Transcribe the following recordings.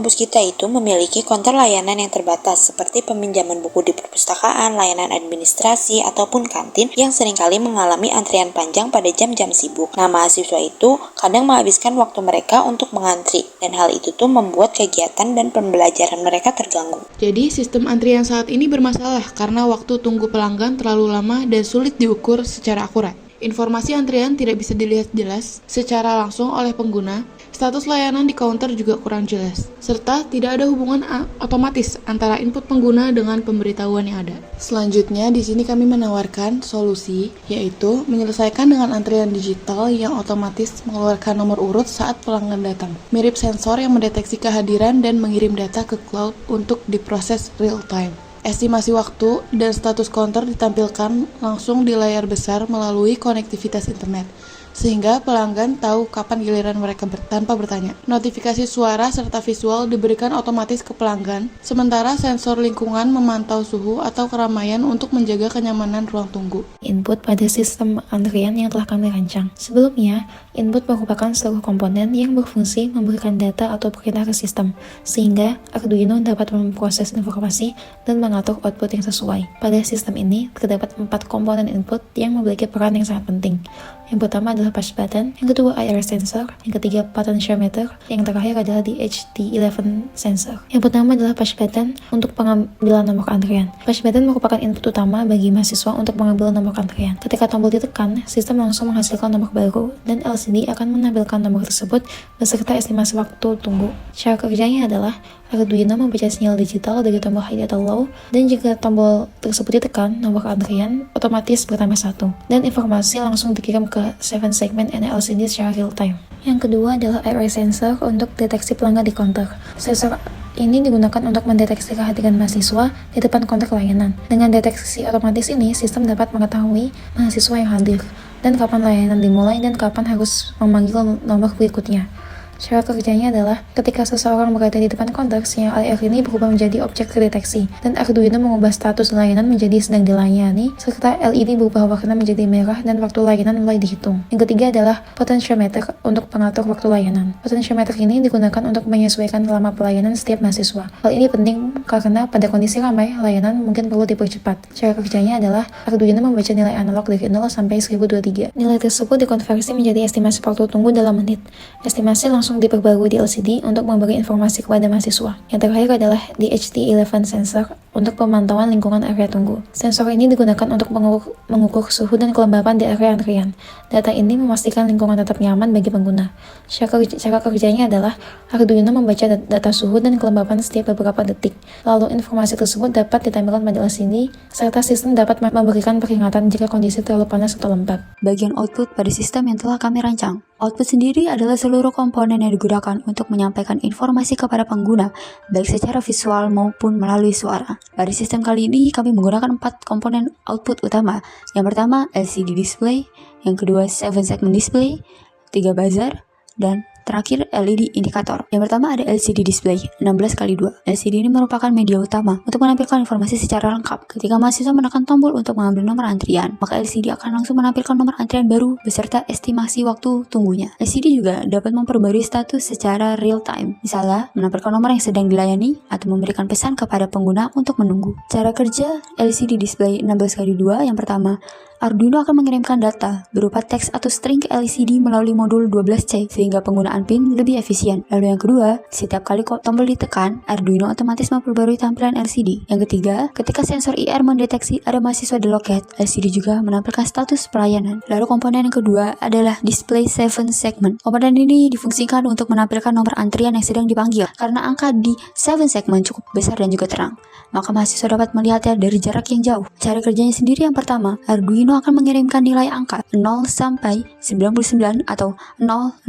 kampus kita itu memiliki counter layanan yang terbatas seperti peminjaman buku di perpustakaan, layanan administrasi, ataupun kantin yang seringkali mengalami antrian panjang pada jam-jam sibuk. Nah, mahasiswa itu kadang menghabiskan waktu mereka untuk mengantri, dan hal itu tuh membuat kegiatan dan pembelajaran mereka terganggu. Jadi, sistem antrian saat ini bermasalah karena waktu tunggu pelanggan terlalu lama dan sulit diukur secara akurat. Informasi antrian tidak bisa dilihat jelas secara langsung oleh pengguna. Status layanan di counter juga kurang jelas, serta tidak ada hubungan otomatis antara input pengguna dengan pemberitahuan yang ada. Selanjutnya, di sini kami menawarkan solusi, yaitu menyelesaikan dengan antrian digital yang otomatis mengeluarkan nomor urut saat pelanggan datang. Mirip sensor yang mendeteksi kehadiran dan mengirim data ke cloud untuk diproses real time. Estimasi waktu dan status counter ditampilkan langsung di layar besar melalui konektivitas internet, sehingga pelanggan tahu kapan giliran mereka tanpa bertanya. Notifikasi suara serta visual diberikan otomatis ke pelanggan, sementara sensor lingkungan memantau suhu atau keramaian untuk menjaga kenyamanan ruang tunggu. Input pada sistem antrian yang telah kami rancang. Sebelumnya, input merupakan seluruh komponen yang berfungsi memberikan data atau perintah ke sistem, sehingga Arduino dapat memproses informasi dan mengatur output yang sesuai. Pada sistem ini, terdapat 4 komponen input yang memiliki peran yang sangat penting. Yang pertama adalah push button, yang kedua IR sensor, yang ketiga potentiometer, yang terakhir adalah DHT11 sensor. Yang pertama adalah push button untuk pengambilan nomor antrian. Push button merupakan input utama bagi mahasiswa untuk mengambil nomor antrian. Ketika tombol ditekan, sistem langsung menghasilkan nomor baru dan LCD akan menampilkan nomor tersebut beserta estimasi waktu tunggu. Cara kerjanya adalah Arduino membaca sinyal digital dari tombol high atau low, dan jika tombol tersebut ditekan, nomor antrian otomatis bertambah 1, dan informasi langsung dikirim ke 7 segment LCD secara real time. Yang kedua adalah IR sensor untuk deteksi pelanggan di counter. Sensor ini digunakan untuk mendeteksi kehadiran mahasiswa di depan counter layanan. Dengan deteksi otomatis ini, sistem dapat mengetahui mahasiswa yang hadir, dan kapan layanan dimulai dan kapan harus memanggil nomor berikutnya. Cara kerjanya adalah ketika seseorang berada di depan counter, sinyal IR ini berubah menjadi objek terdeteksi, dan Arduino mengubah status layanan menjadi sedang dilayani, serta LED berubah warna menjadi merah dan waktu layanan mulai dihitung. Yang ketiga adalah potentiometer untuk pengatur waktu layanan. Potentiometer ini digunakan untuk menyesuaikan lama pelayanan setiap mahasiswa. Hal ini penting karena pada kondisi ramai, layanan mungkin perlu dipercepat. Cara kerjanya adalah Arduino membaca nilai analog dari 0 sampai 1023. Nilai tersebut dikonversi menjadi estimasi waktu tunggu dalam menit. Estimasi langsung diperbarui di LCD untuk memberi informasi kepada mahasiswa. Yang terakhir adalah DHT11 sensor untuk pemantauan lingkungan area tunggu. Sensor ini digunakan untuk mengukur suhu dan kelembapan di area antrian. Data ini memastikan lingkungan tetap nyaman bagi pengguna. Cara kerjanya adalah Arduino membaca data suhu dan kelembapan setiap beberapa detik. Lalu informasi tersebut dapat ditampilkan pada LCD, serta sistem dapat memberikan peringatan jika kondisi terlalu panas atau lembab. Bagian output pada sistem yang telah kami rancang. Output sendiri adalah seluruh komponen yang digunakan untuk menyampaikan informasi kepada pengguna, baik secara visual maupun melalui suara. Pada sistem kali ini, kami menggunakan 4 komponen output utama. Yang pertama, LCD display, yang kedua, 7 segment display, 3 buzzer, dan terakhir LED indikator. Yang pertama ada LCD display 16x2. LCD ini merupakan media utama untuk menampilkan informasi secara lengkap. Ketika mahasiswa menekan tombol untuk mengambil nomor antrian, maka LCD akan langsung menampilkan nomor antrian baru beserta estimasi waktu tunggunya. LCD juga dapat memperbarui status secara real time. Misalnya, menampilkan nomor yang sedang dilayani atau memberikan pesan kepada pengguna untuk menunggu. Cara kerja LCD display 16x2 yang pertama, Arduino akan mengirimkan data berupa teks atau string ke LCD melalui modul 12C sehingga penggunaan pin lebih efisien. Lalu yang kedua, setiap kali tombol ditekan, Arduino otomatis memperbarui tampilan LCD. Yang ketiga, ketika sensor IR mendeteksi ada mahasiswa di loket, LCD juga menampilkan status pelayanan. Lalu komponen yang kedua adalah display 7 segment. Komponen ini difungsikan untuk menampilkan nomor antrian yang sedang dipanggil. Karena angka di 7 segment cukup besar dan juga terang, maka mahasiswa dapat melihatnya dari jarak yang jauh. Cara kerjanya sendiri yang pertama, Arduino akan mengirimkan nilai angka 0 sampai 99 atau 000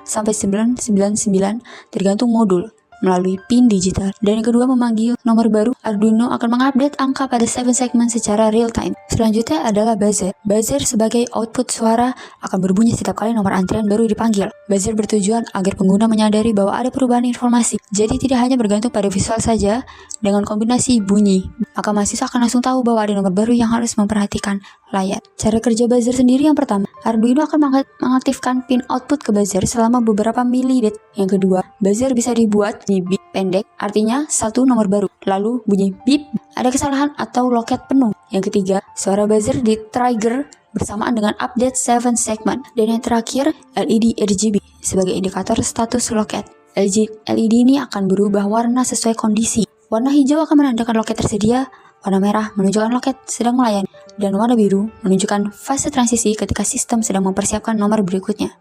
sampai 999 tergantung modul melalui pin digital. Dan yang kedua, memanggil nomor baru. Arduino akan mengupdate angka pada 7 segmen secara real time. Selanjutnya adalah buzzer. Buzzer sebagai output suara akan berbunyi setiap kali nomor antrian baru dipanggil. Buzzer bertujuan agar pengguna menyadari bahwa ada perubahan informasi. Jadi tidak hanya bergantung pada visual saja, dengan kombinasi bunyi, maka mahasiswa akan langsung tahu bahwa ada nomor baru yang harus memperhatikan. layar. Cara kerja buzzer sendiri yang pertama, Arduino akan mengaktifkan pin output ke buzzer selama beberapa milidetik. Yang kedua, buzzer bisa dibuat di bit pendek, artinya satu nomor baru. Lalu bunyi beep, ada kesalahan atau loket penuh. Yang ketiga, suara buzzer di-trigger bersamaan dengan update 7 segment. Dan yang terakhir, LED RGB sebagai indikator status loket. LED ini akan berubah warna sesuai kondisi. Warna hijau akan menandakan loket tersedia, warna merah menunjukkan loket sedang melayani, dan warna biru menunjukkan fase transisi ketika sistem sedang mempersiapkan nomor berikutnya.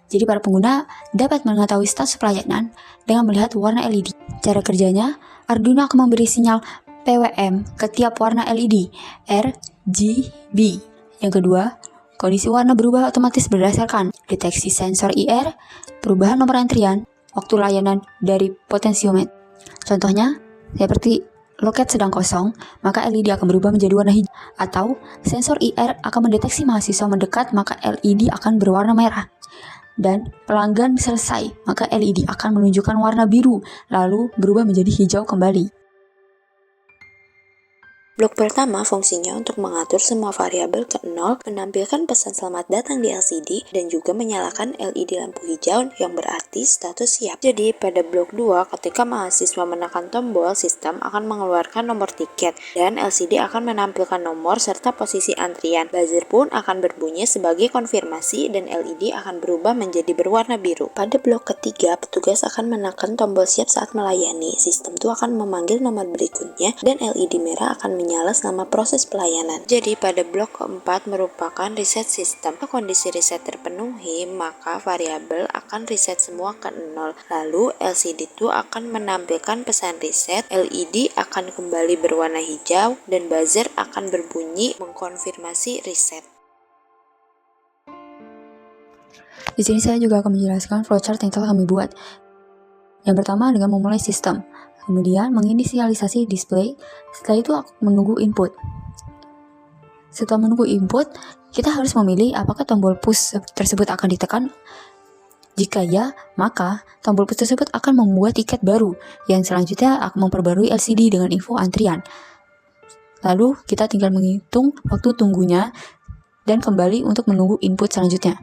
Jadi para pengguna dapat mengetahui status pelayanan dengan melihat warna LED. Cara kerjanya, Arduino akan memberi sinyal PWM ke tiap warna LED, RGB. Yang kedua, kondisi warna berubah otomatis berdasarkan deteksi sensor IR, perubahan nomor antrian, waktu layanan dari potensiometer. Contohnya, seperti loket sedang kosong, maka LED akan berubah menjadi warna hijau. Atau sensor IR akan mendeteksi mahasiswa mendekat, maka LED akan berwarna merah. Dan pelanggan selesai, maka LED akan menunjukkan warna biru, lalu berubah menjadi hijau kembali. Blok pertama fungsinya untuk mengatur semua variabel ke 0, menampilkan pesan selamat datang di LCD, dan juga menyalakan LED lampu hijau yang berarti status siap. Jadi pada blok 2, ketika mahasiswa menekan tombol, sistem akan mengeluarkan nomor tiket, dan LCD akan menampilkan nomor serta posisi antrian. Buzzer pun akan berbunyi sebagai konfirmasi, dan LED akan berubah menjadi berwarna biru. Pada blok ketiga, petugas akan menekan tombol siap saat melayani. Sistem itu akan memanggil nomor berikutnya, dan LED merah akan menyala selama proses pelayanan. Jadi pada blok keempat merupakan reset sistem. Jika kondisi reset terpenuhi, maka variabel akan reset semua ke 0. Lalu LCD itu akan menampilkan pesan reset, LED akan kembali berwarna hijau, dan buzzer akan berbunyi mengkonfirmasi reset. Di sini saya juga akan menjelaskan flowchart yang telah kami buat. Yang pertama dengan memulai sistem. Kemudian menginisialisasi display, setelah itu menunggu input. Setelah menunggu input, kita harus memilih apakah tombol push tersebut akan ditekan. Jika ya, maka tombol push tersebut akan membuat tiket baru, yang selanjutnya akan memperbarui LCD dengan info antrian. Lalu kita tinggal menghitung waktu tunggunya, dan kembali untuk menunggu input selanjutnya.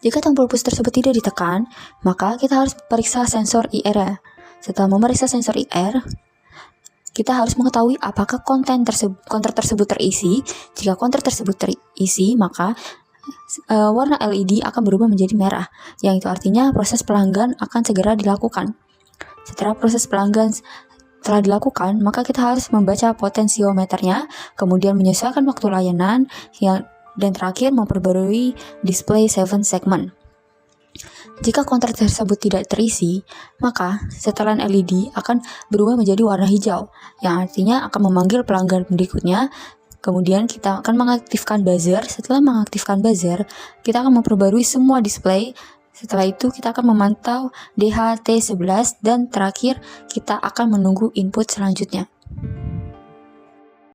Jika tombol push tersebut tidak ditekan, maka kita harus periksa sensor IR. Setelah memeriksa sensor IR, kita harus mengetahui apakah konten tersebut terisi. Jika konten tersebut terisi, maka warna LED akan berubah menjadi merah, yang itu artinya proses pelanggan akan segera dilakukan. Setelah proses pelanggan telah dilakukan, maka kita harus membaca potensiometernya, kemudian menyesuaikan waktu layanan, dan terakhir memperbarui display 7 segment. Jika kontak tersebut tidak terisi, maka setelan LED akan berubah menjadi warna hijau, yang artinya akan memanggil pelanggan berikutnya. Kemudian kita akan mengaktifkan buzzer. Setelah mengaktifkan buzzer, kita akan memperbarui semua display. Setelah itu kita akan memantau DHT11, dan terakhir kita akan menunggu input selanjutnya.